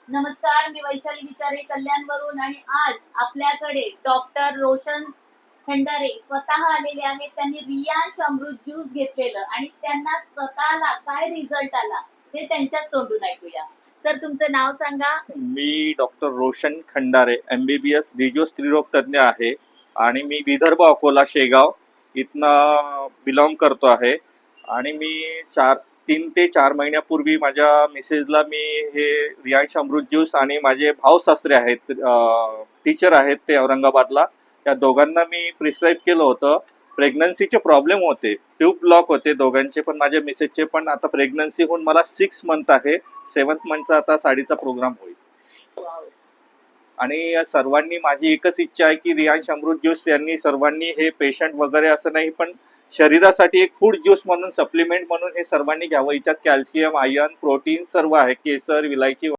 नमस्कार, मी वैशाली विचारे कल्याणवरून आणि आज आपल्याकडे डॉक्टर रोशन खंडारे स्वतः आलेले आहेत. त्यांनी रियांश अमृत ज्यूस घेतलेलं आणि त्यांना स्वतःला काय रिझल्ट आला ते त्यांच्याच तोंडून ऐकूया. सर, तुमचं नाव सांगा. मी डॉक्टर रोशन खंडारे MBBS डिजिओ स्त्रीरोग तज्ज्ञ आहे आणि मी विदर्भ अकोला शेगाव इथनं बिलॉंग करतो आहे. आणि मी 3 ते 4 महिन्यापूर्वी माझ्या मिसेसला मी हे रियांश अमृत ज्यूस आणि माझे भाऊ सासरे आहेत, टीचर आहेत ते औरंगाबादला, त्या दोघांना मी प्रिस्क्राईब केलं होतं. प्रेग्नन्सीचे प्रॉब्लेम होते, ट्यूब ब्लॉक होते दोघांचे पण, माझ्या मिसेसचे पण. आता प्रेग्नन्सी होऊन मला 6 मंथ आहे. 7th मंथचा आता साडीचा प्रोग्राम होईल. आणि सर्वांनी, माझी एकच इच्छा आहे की रियांश अमृत ज्यूस यांनी सर्वांनी, हे पेशंट वगैरे असं नाही पण शरीरासाठी एक फूड ज्यूस म्हणून, सप्लिमेंट म्हणून हे सर्वांनी घ्यावं. याच्यात कॅल्शियम, आयर्न, प्रोटीन सर्व आहे. केसर, विलायची